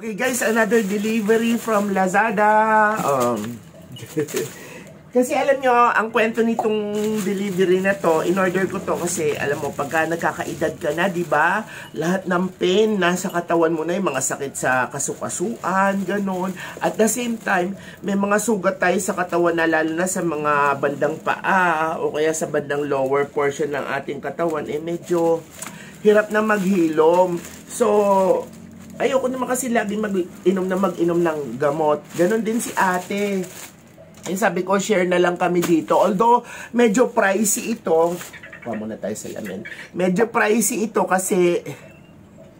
Okay guys, another delivery from Lazada. Kasi alam nyo, ang kwento nitong delivery na to, in-order ko to kasi alam mo, pagka nagkakaedad ka na, di ba? Lahat ng pain nasa katawan mo na, yung mga sakit sa kasukasuan, ganon. At the same time, may mga sugat tayo sa katawan na lalo na sa mga bandang paa o kaya sa bandang lower portion ng ating katawan, medyo hirap na maghilom. So, ayoko naman kasi lagi mag-inom ng gamot. Ganon din si ate. Sabi ko, share na lang kami dito. Although, medyo pricey ito. Kuha muna tayo sa lamin. Medyo pricey ito kasi,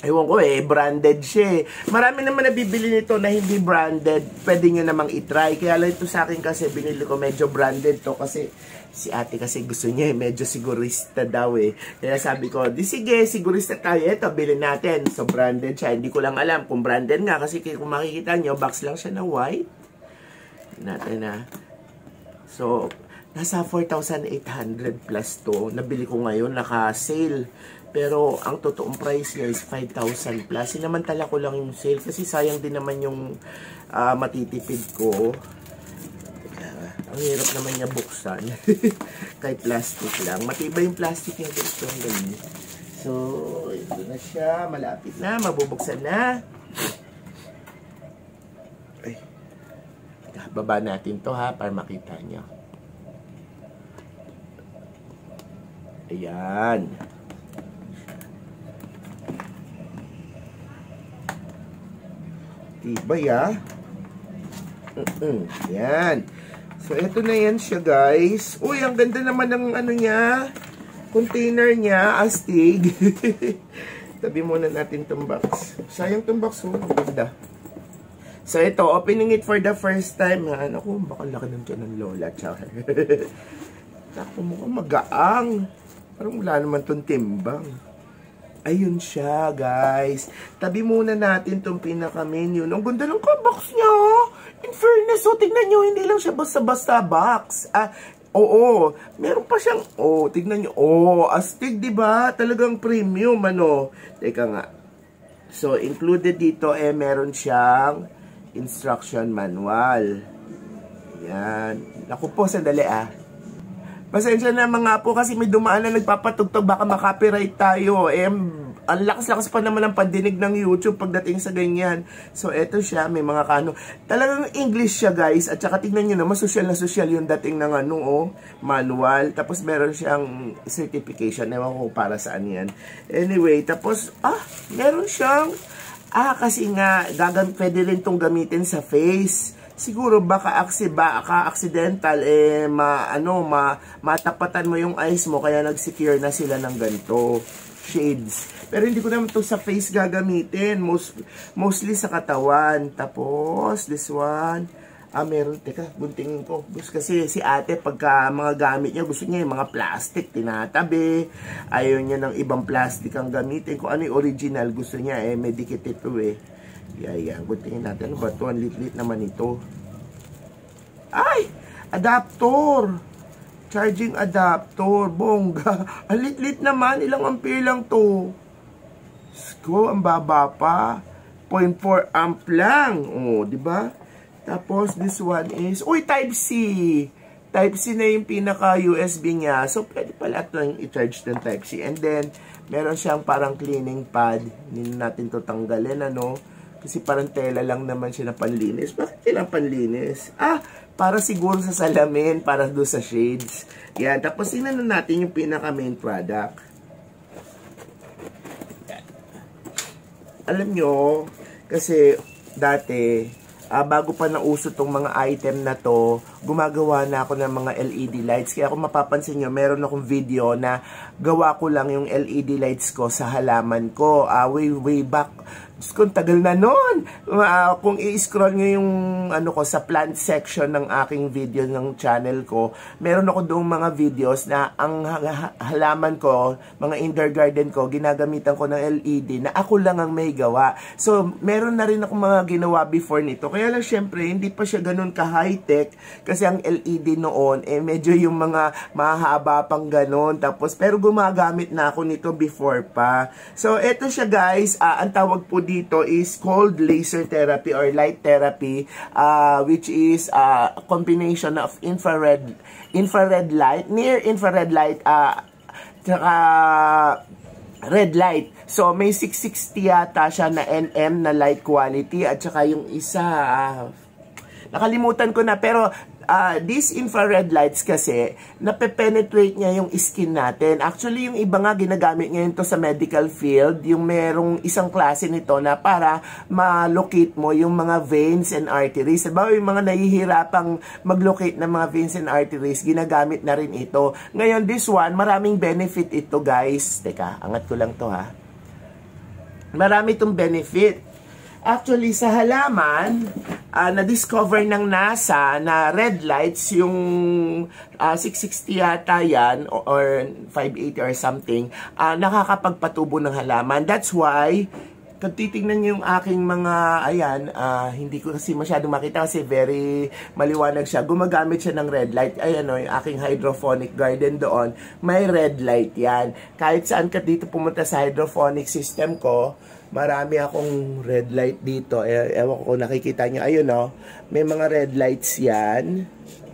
ewan ko branded siya. Marami naman nabibili nito na hindi branded. Pwede nyo namang itry. Kaya lang ito sa akin kasi, binili ko medyo branded to kasi si ate kasi gusto niya medyo sigurista daw Kaya sabi ko, di sige, sigurista tayo. Ito, bilhin natin. So, branded siya. Hindi ko lang alam kung branded nga kasi kung makikita nyo, box lang siya na white. Natin na. So, nasa 4,800 plus to. Nabili ko ngayon, naka-sale. Pero, ang totoong price niya is 5,000 plus. Sinamantala ko lang yung sale kasi sayang din naman yung matitipid ko. Ang hirap naman niya buksan. Kay plastic lang. Matibay yung plastic niya. So, ito na siya. Malapit na. Mabubuksan na. Baba natin to ha, para makita nyo. Ayan. Tibay Ayan. So, ito na yan siya guys. Uy, ang ganda naman ng ano niya. Container niya, astig. Tabi muna natin itong box. Sayang itong box, ang ganda. So, ito, opening it for the first time, ha? Naku, baka laki ng tiyan ng lola, tsaka. Naku, mukhang magaang. Parang wala naman itong timbang. Ayun siya, guys. Tabi muna natin itong pinaka-menu. Ang ganda ng box niya, in fairness, tignan nyo, hindi lang siya basta-basta box. Oo, meron pa siyang, tignan nyo. Astig, diba? Talagang premium, Teka nga. So, included dito, meron siyang instruction manual. Yan. Naku po, sandali Pasensya na mga po kasi may dumaan na nagpapatugtog, baka makopyright tayo. Ang lakas-lakas pa naman ang pandinig ng YouTube pagdating sa ganyan. So, eto siya, may mga talagang English siya guys. At saka tingnan nyo naman, social na social yung dating ng manual. Tapos meron siyang certification. Ewan ko para saan yan. Anyway, tapos, meron siyang kasi nga, pwede rin itong gamitin sa face. Siguro baka accidental, matapatan mo yung eyes mo, kaya nag-secure na sila ng ganito. Shades. Pero hindi ko naman ito sa face gagamitin. Mostly sa katawan. Tapos, this one. Meron, teka, buntingin ko. Kasi si ate, pagka mga gamit niya, gusto niya yung mga plastic, tinatabi. Ayaw niya ng ibang plastic ang gamitin. Kung ano yung original, gusto niya, may dikit ito Yan, buntingin natin. Ano ba ito? Ang lit-lit naman ito. Ay! Adaptor! Charging adaptor. Bongga. Ang lit-lit naman. Ilang ampere lang to? Sko, ang baba pa. 0.4 amp lang. Diba? Tapos, this one is, Type-C. Type-C na yung pinaka-USB niya. So, pwede pala ito i-charge ng Type-C. And then, meron siyang parang cleaning pad. Hindi natin ito tanggalin, Kasi parang tela lang naman siya na panlinis. Bakit kailang panlinis? Para siguro sa salamin, para doon sa shades. Yan. Tapos, tingnan natin yung pinaka-main product. Yan. Alam nyo, kasi dati, bago pa nauso tong mga item na to, gumagawa na ako ng mga LED lights. Kaya kung mapapansin nyo, meron akong video na gawa ko lang yung LED lights ko sa halaman ko. Way back. Kung tagal na nun. Kung i-scroll nyo yung sa plant section ng aking video ng channel ko, meron ako doong mga videos na ang halaman ko, mga indoor garden ko, ginagamitan ko ng LED na ako lang ang may gawa. So, meron na rin ako mga ginawa before nito. Kaya lang syempre, hindi pa siya ganun ka-high-tech kasi ang LED noon, medyo yung mga mahaba pang ganun. Tapos, pero gumagamit na ako nito before pa. So, eto siya guys, ang tawag po dito is cold laser therapy or light therapy, which is a combination of infrared light, near infrared light, tsaka red light. So, may 660 yata siya na nm na light quality. At saka yung isa, nakalimutan ko na. Pero, these infrared lights kasi, nape-penetrate niya yung skin natin. Actually, yung iba nga ginagamit ngayon to sa medical field. Yung merong isang klase nito na para ma-locate mo yung mga veins and arteries. Diba, yung mga nahihirapang mag-locate ng mga veins and arteries, ginagamit na rin ito. Ngayon, this one, maraming benefit ito, guys. Teka, angat ko lang to, ha. Marami itong benefit. Actually, sa halaman, na-discover ng NASA na red lights, yung 660 yata yan, or 580 or something, nakakapagpatubo ng halaman. That's why, kung titignan niyo yung aking mga, ayan, hindi ko kasi masyadong makita kasi very maliwanag siya. Gumagamit siya ng red light. Ayan o, yung aking hydroponic garden doon, may red light yan. Kahit saan ka dito pumunta sa hydroponic system ko, marami akong red light dito. Ewan ko kung nakikita nyo. Ayun o, may mga red lights yan.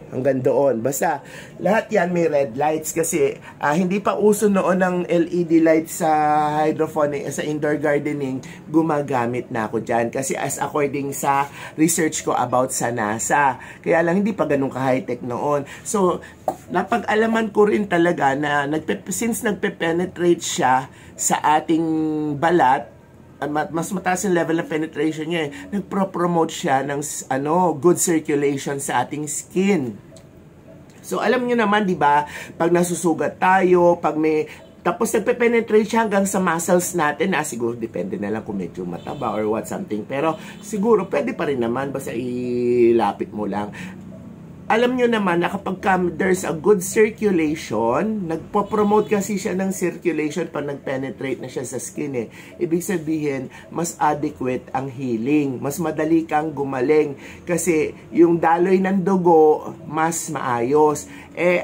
Hanggang doon. Basta, lahat yan may red lights kasi hindi pa uso noon ng LED lights sa hydroponic, sa indoor gardening, gumagamit na ako dyan. Kasi as according sa research ko about sa NASA. Kaya lang hindi pa ganun ka-high-tech noon. So, napag-alaman ko rin talaga na since nagpe-penetrate siya sa ating balat, mas mataas yung level ng penetration niya, nagpro-promote siya ng good circulation sa ating skin. So alam niyo naman, 'di ba, pag nasusugat tayo, pag may tapos nagpe-penetrate siya hanggang sa muscles natin, siguro depende na lang kung medyo mataba or what something, pero siguro pwede pa rin naman basta ilapit mo lang. Alam nyo naman na kapag there's a good circulation, nagpo-promote kasi siya ng circulation pag nag-penetrate na siya sa skin eh. Ibig sabihin, mas adequate ang healing. Mas madali kang gumaling. Kasi yung daloy ng dugo, mas maayos.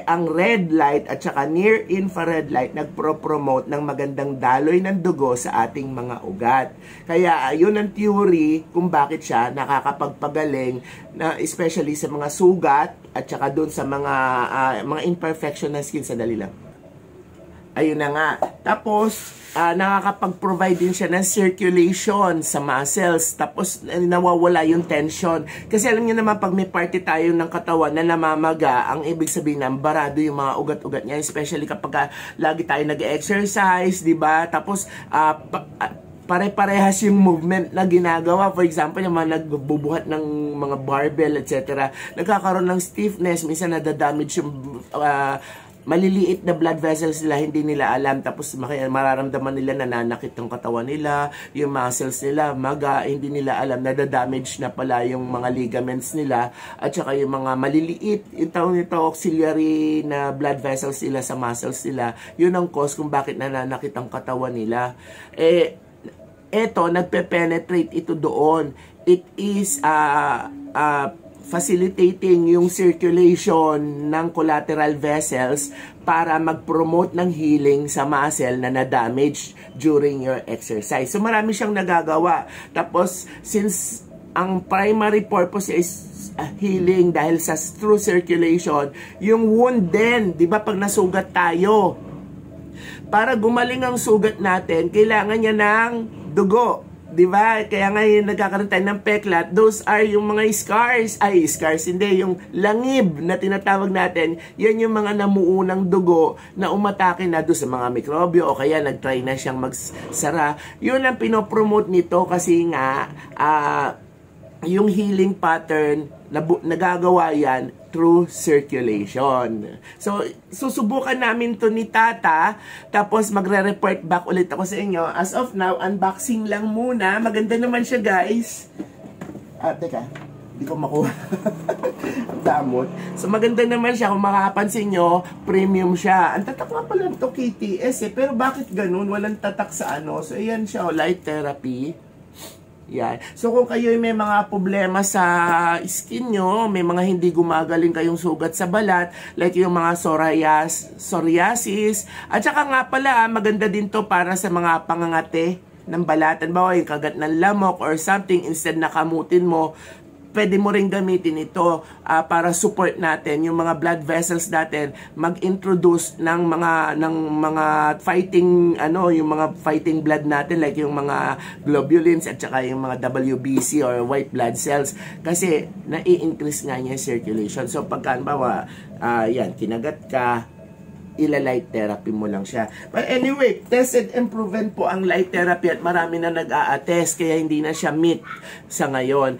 Ang red light at saka near infrared light nagpro-promote ng magandang daloy ng dugo sa ating mga ugat. Kaya yun ang theory kung bakit siya nakakapagpagaling, na especially sa mga sugat at saka doon sa mga imperfection ng skin. Sadali lang. Ayun na nga. Tapos, nakakapag-provide din siya ng circulation sa muscles. Tapos, nawawala yung tension. Kasi alam niyo naman, pag may party tayo ng katawan na namamaga, ang ibig sabihin na barado yung mga ugat-ugat niya. Especially kapag lagi tayo nag-exercise, di ba? Tapos, pare-parehas yung movement na ginagawa. For example, yung mga nagbubuhat ng mga barbell, etc. Nagkakaroon ng stiffness. Minsan nadadamage yung maliliit na blood vessels nila, hindi nila alam. Tapos mararamdaman nila na nanakit ang katawan nila, yung muscles nila, hindi nila alam, nadadamage na pala yung mga ligaments nila, at saka yung mga maliliit, yung tawag nito, auxiliary na blood vessels nila sa muscles nila, yun ang cause kung bakit nananakit ang katawan nila. Eto, nagpe-penetrate ito doon. It is facilitating yung circulation ng collateral vessels para mag-promote ng healing sa muscle na na-damage during your exercise. So marami siyang nagagawa. Tapos since ang primary purpose is healing dahil sa through circulation, yung wound din, 'di ba, pag nasugat tayo, para gumaling ang sugat natin, kailangan niya ng dugo. Diba? Kaya ngayon nagkakaroon tayo ng peklat. Those are yung mga scars. Scars hindi. Yung langib na tinatawag natin, yan yung mga namuunang dugo na umatake na doon sa mga mikrobyo o kaya nag-try na siyang magsara. Yun ang pinopromote nito kasi nga yung healing pattern, nagagawa yan through circulation. So, susubukan namin to ni Tata, tapos magre-report back ulit ako sa inyo. As of now, unboxing lang muna. Maganda naman siya, guys. Teka, hindi ko makuha. Damot. So, maganda naman siya. Kung makapansin nyo, premium siya. Ang tatak nga pala ito, KTS pero bakit ganun? Walang tatak sa ano. So, ayan siya, light therapy. Yan. So kung kayo may mga problema sa skin nyo, may mga hindi gumagaling kayong sugat sa balat, like yung mga psoriasis, at saka nga pala maganda din to para sa mga pangangate. ng balatan, ba yung kagat ng lamok or something, instead na kamutin mo, pwede mo rin gamitin ito para support natin yung mga blood vessels natin, mag-introduce ng mga fighting yung mga fighting blood natin, like yung mga globulins at saka yung mga WBC or white blood cells, kasi nai-increase nga niya yung circulation. So pagka yan, kinagat ka, ila-light therapy mo lang siya. But anyway, tested and proven po ang light therapy at marami na nag-a-attest, kaya hindi na siya myth sa ngayon.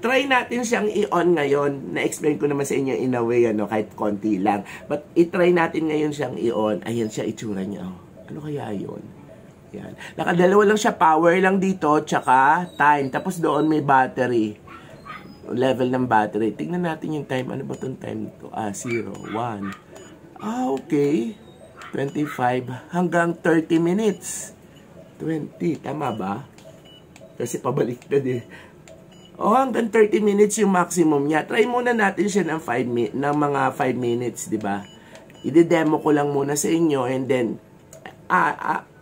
Try natin siyang i-on ngayon. Na-explain ko naman sa inyo in a way, kahit konti lang. But i-try natin ngayon siyang i-on. Ayan siya, itsura niya. Ano kaya yun? Yan. Nakadalawa lang siya, power lang dito, tsaka time. Tapos doon may battery. Level ng battery. Tignan natin yung time. Ano ba itong time nito? 0, 1. Okay. 25 hanggang 30 minutes. 20, tama ba? Kasi pabalik na din. Hanggang 30 minutes yung maximum niya. Try muna natin siya ng mga 5 minutes, di ba? I-demo ko lang muna sa inyo, and then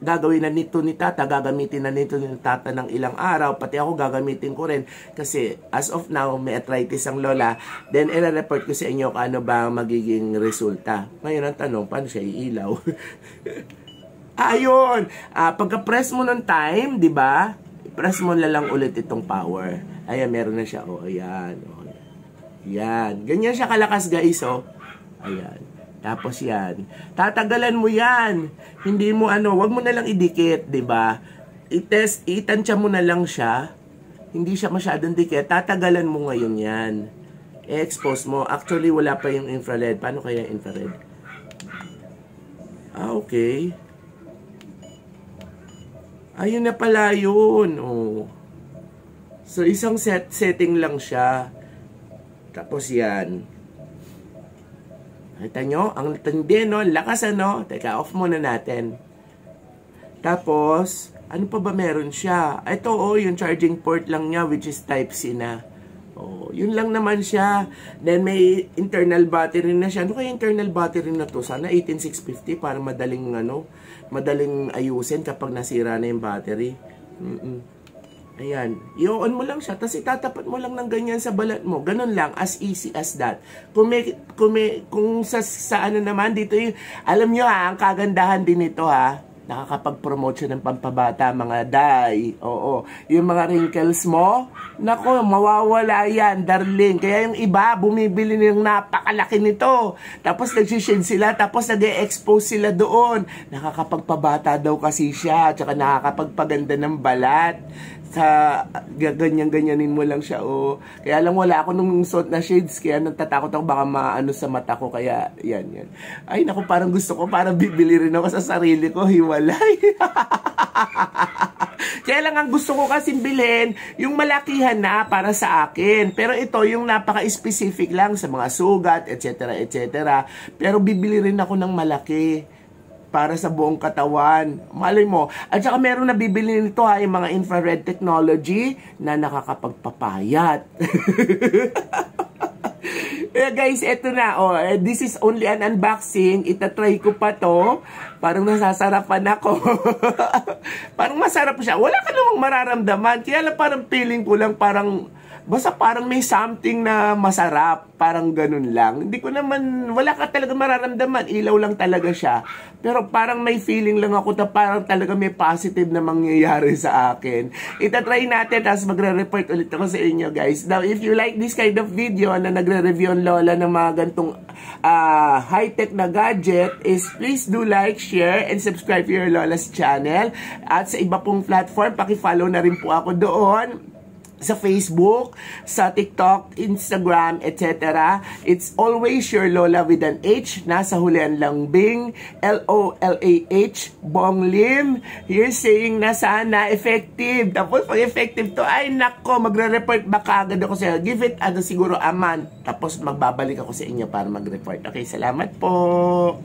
gagawin na nito ni Tata, gagamitin na nito ni Tata ng ilang araw, pati ako gagamitin ko rin, kasi as of now may arthritis ang lola, then i-report ko sa inyo kung ano ba magiging resulta. Ngayon ang tanong, paano siya iilaw? Ayun, pagka-press mo ng time, di ba? Press mo na lang ulit itong power. Ayan, meron na siya. Ayan. Yan. Ganyan siya kalakas, guys. Ayan. Tapos yan, tatagalan mo yan. Hindi mo wag mo na lang idikit, 'di ba? Itansya mo na lang siya. Hindi siya masyadong dikit. Tatagalan mo ngayon yan. I-expose mo. Actually, wala pa yung infrared. Paano kaya infrared? Okay. Ayun na pala yun. So, isang setting lang siya. Tapos yan. Kita nyo? Ang tindi, lakas, Teka, off muna natin. Tapos, ano pa ba meron siya? Ito, yung charging port lang niya, which is Type-C na. Yun lang naman siya. Then, may internal battery na siya. Ano kaya internal battery na to? Sana 18650 para madaling ayusin kapag nasira na yung battery. Ayan, i-on mo lang siya, tapos itatapat mo lang ng ganyan sa balat mo. Ganun lang, as easy as that. Kung sa naman dito, alam nyo ang kagandahan din ito nakakapag-promote siya ng pampabata, mga day. Oo, yung mga wrinkles mo, nako, mawawala yan, darling. Kaya yung iba, bumibili ng napakalaki nito. Tapos nagsishade sila, tapos nag-e-expose sila doon. Nakakapagpabata daw kasi siya, tsaka nakakapagpaganda ng balat. Sa ganyan-ganyanin mo lang siya. Kaya lang wala ako nung suot na shades, kaya natatakot ako baka maano sa mata ko, kaya yan. Ay naku, parang gusto ko, parang bibili rin ako sa sarili ko, hiwalay. Kaya lang ang gusto ko kasi bilhin yung malakihan na para sa akin, pero ito yung napaka-specific lang sa mga sugat, etc. Pero bibili rin ako ng malaki para sa buong katawan. Malay mo. At saka meron na bibili nito yung mga infrared technology na nakakapagpapayat. Guys, eto na. This is only an unboxing. Itatry ko pa to. Parang nasasarapan ako. Parang masarap siya. Wala ka namang mararamdaman. Kaya lang parang feeling ko lang basta parang may something na masarap. Parang ganun lang. Hindi ko naman, wala ka talaga mararamdaman. Ilaw lang talaga siya. Pero parang may feeling lang ako na parang talaga may positive na mangyayari sa akin. Itatry natin, tapos magre-report ulit ako sa inyo, guys. Now, if you like this kind of video na nagre-review ang lola ng mga gantong high-tech na gadget, is please do like, share, and subscribe to your lola's channel. At sa iba pong platform, paki-follow na rin po ako doon. Sa Facebook, sa TikTok, Instagram, etc. It's always your Lola with an H. Nasa hulihan lang Bing. L-O-L-A-H. Bong Lim. Here's saying na sana effective. Tapos pag effective to, ay nako, magre-report ba kagad ako sa'yo. Give it siguro a month. Tapos magbabalik ako sa inyo para mag-report. Okay, salamat po.